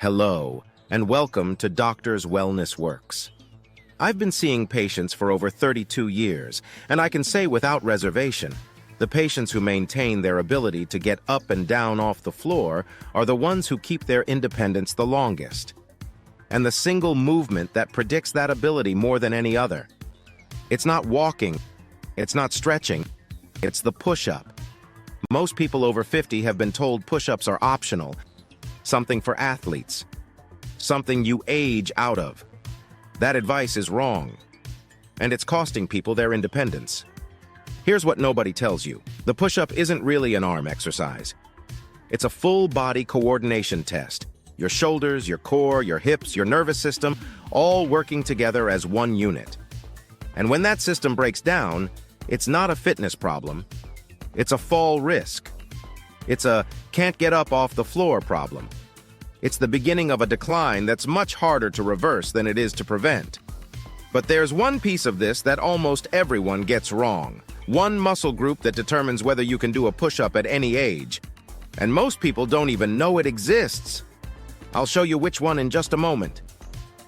Hello, and welcome to Doctor's Wellness Works. I've been seeing patients for over 32 years, and I can say without reservation, the patients who maintain their ability to get up and down off the floor are the ones who keep their independence the longest. And the single movement that predicts that ability more than any other. It's not walking, it's not stretching, it's the push-up. Most people over 50 have been told push-ups are optional, something for athletes, something you age out of. That advice is wrong, and it's costing people their independence. Here's what nobody tells you. The push-up isn't really an arm exercise. It's a full-body coordination test. Your shoulders, your core, your hips, your nervous system, all working together as one unit. And when that system breaks down, it's not a fitness problem. It's a fall risk. It's a can't get up off the floor problem. It's the beginning of a decline that's much harder to reverse than it is to prevent. But there's one piece of this that almost everyone gets wrong. One muscle group that determines whether you can do a push-up at any age. And most people don't even know it exists. I'll show you which one in just a moment.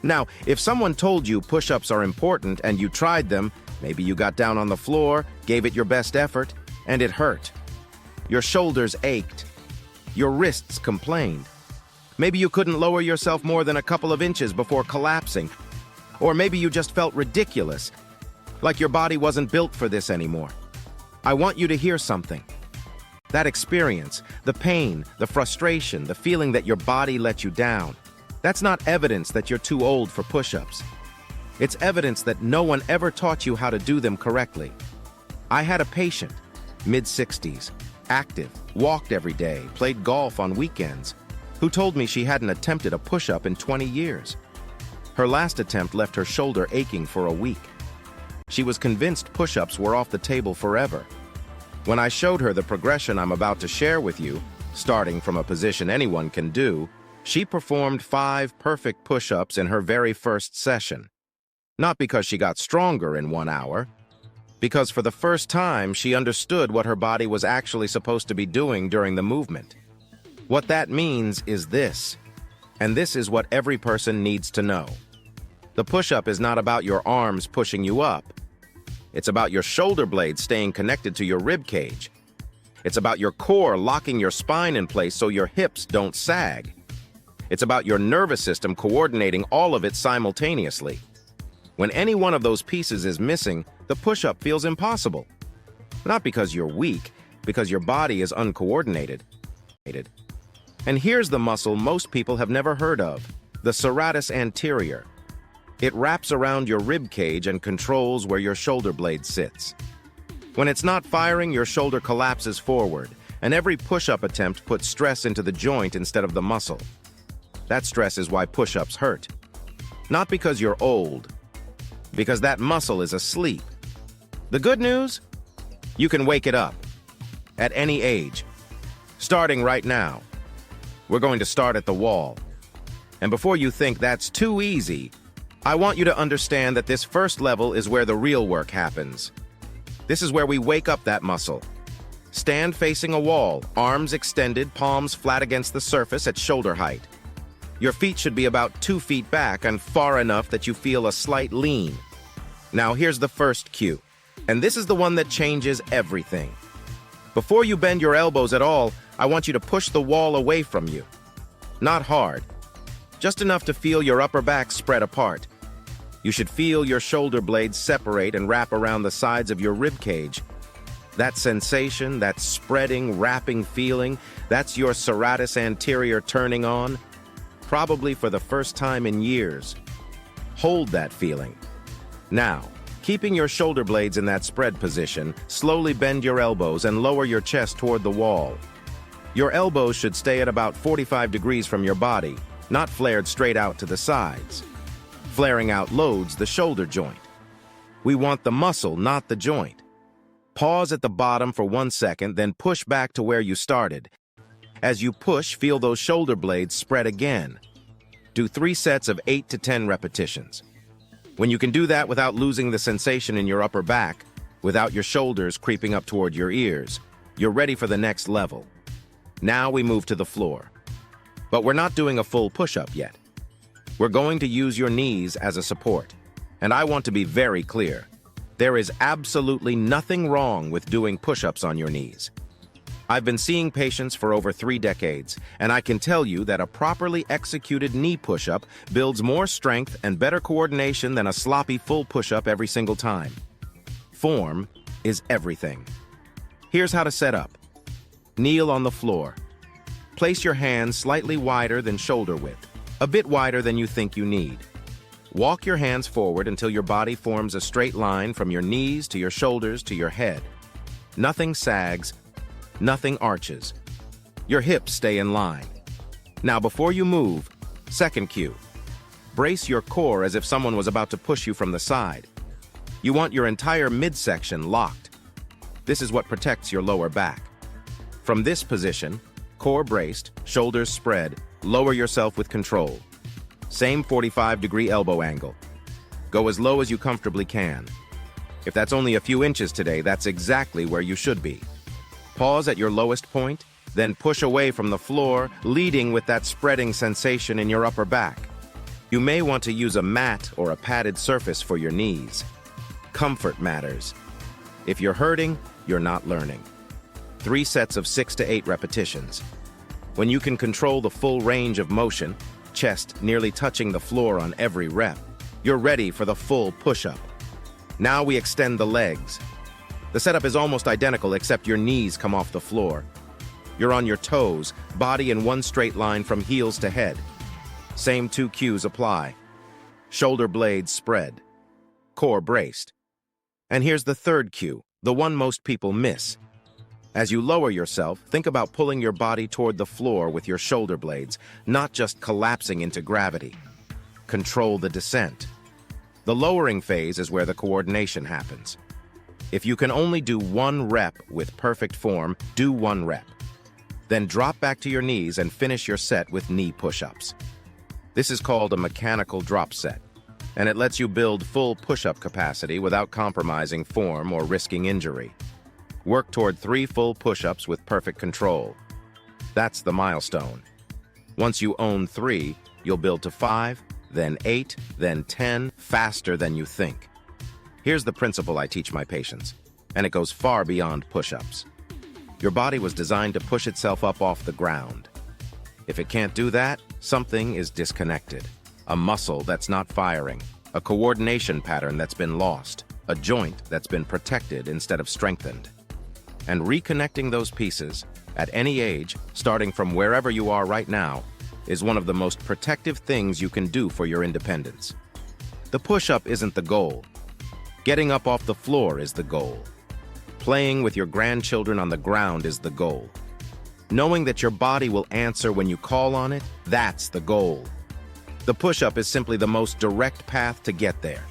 Now, if someone told you push-ups are important and you tried them, maybe you got down on the floor, gave it your best effort, and it hurt. Your shoulders ached. Your wrists complained. Maybe you couldn't lower yourself more than a couple of inches before collapsing. Or maybe you just felt ridiculous, like your body wasn't built for this anymore. I want you to hear something. That experience, the pain, the frustration, the feeling that your body let you down, that's not evidence that you're too old for push-ups. It's evidence that no one ever taught you how to do them correctly. I had a patient, mid-60s, active, walked every day, played golf on weekends, who told me she hadn't attempted a push-up in 20 years. Her last attempt left her shoulder aching for a week. She was convinced push-ups were off the table forever. When I showed her the progression I'm about to share with you, starting from a position anyone can do, she performed 5 perfect push-ups in her very first session. Not because she got stronger in 1 hour, because for the first time she understood what her body was actually supposed to be doing during the movement. What that means is this, and this is what every person needs to know. The push-up is not about your arms pushing you up. It's about your shoulder blades staying connected to your rib cage. It's about your core locking your spine in place so your hips don't sag. It's about your nervous system coordinating all of it simultaneously. When any one of those pieces is missing, the push-up feels impossible. Not because you're weak, because your body is uncoordinated. And here's the muscle most people have never heard of, the serratus anterior. It wraps around your rib cage and controls where your shoulder blade sits. When it's not firing, your shoulder collapses forward, and every push-up attempt puts stress into the joint instead of the muscle. That stress is why push-ups hurt. Not because you're old, because that muscle is asleep. The good news? You can wake it up. At any age. Starting right now. We're going to start at the wall. And before you think that's too easy, I want you to understand that this first level is where the real work happens. This is where we wake up that muscle. Stand facing a wall, arms extended, palms flat against the surface at shoulder height. Your feet should be about 2 feet back and far enough that you feel a slight lean. Now here's the first cue, and this is the one that changes everything. Before you bend your elbows at all, I want you to push the wall away from you. Not hard, just enough to feel your upper back spread apart. You should feel your shoulder blades separate and wrap around the sides of your rib cage. That sensation, that spreading, wrapping feeling, that's your serratus anterior turning on, probably for the first time in years. Hold that feeling. Now, keeping your shoulder blades in that spread position, slowly bend your elbows and lower your chest toward the wall. Your elbows should stay at about 45 degrees from your body, not flared straight out to the sides. Flaring out loads the shoulder joint. We want the muscle, not the joint. Pause at the bottom for 1 second, then push back to where you started. As you push, feel those shoulder blades spread again. Do 3 sets of 8 to 10 repetitions. When you can do that without losing the sensation in your upper back, without your shoulders creeping up toward your ears, you're ready for the next level. Now we move to the floor. But we're not doing a full push-up yet. We're going to use your knees as a support. And I want to be very clear. There is absolutely nothing wrong with doing push-ups on your knees. I've been seeing patients for over 3 decades, and I can tell you that a properly executed knee push-up builds more strength and better coordination than a sloppy full push-up every single time. Form is everything. Here's how to set up. Kneel on the floor. Place your hands slightly wider than shoulder width, a bit wider than you think you need. Walk your hands forward until your body forms a straight line from your knees to your shoulders to your head. Nothing sags, nothing arches. Your hips stay in line. Now, before you move, second cue. Brace your core as if someone was about to push you from the side. You want your entire midsection locked. This is what protects your lower back. From this position, core braced, shoulders spread, lower yourself with control. Same 45-degree elbow angle. Go as low as you comfortably can. If that's only a few inches today, that's exactly where you should be. Pause at your lowest point, then push away from the floor, leading with that spreading sensation in your upper back. You may want to use a mat or a padded surface for your knees. Comfort matters. If you're hurting, you're not learning. 3 sets of 6 to 8 repetitions. When you can control the full range of motion, chest nearly touching the floor on every rep, you're ready for the full push-up. Now we extend the legs. The setup is almost identical except your knees come off the floor. You're on your toes, body in one straight line from heels to head. Same 2 cues apply. Shoulder blades spread. Core braced. And here's the third cue, the one most people miss. As you lower yourself, think about pulling your body toward the floor with your shoulder blades, not just collapsing into gravity. Control the descent. The lowering phase is where the coordination happens. If you can only do 1 rep with perfect form, do 1 rep. Then drop back to your knees and finish your set with knee push-ups. This is called a mechanical drop set, and it lets you build full push-up capacity without compromising form or risking injury. Work toward 3 full push-ups with perfect control. That's the milestone. Once you own 3, you'll build to 5, then 8, then 10, faster than you think. Here's the principle I teach my patients, and it goes far beyond push-ups. Your body was designed to push itself up off the ground. If it can't do that, something is disconnected. A muscle that's not firing, a coordination pattern that's been lost, a joint that's been protected instead of strengthened. And reconnecting those pieces, at any age, starting from wherever you are right now, is one of the most protective things you can do for your independence. The push-up isn't the goal. Getting up off the floor is the goal. Playing with your grandchildren on the ground is the goal. Knowing that your body will answer when you call on it, that's the goal. The push-up is simply the most direct path to get there.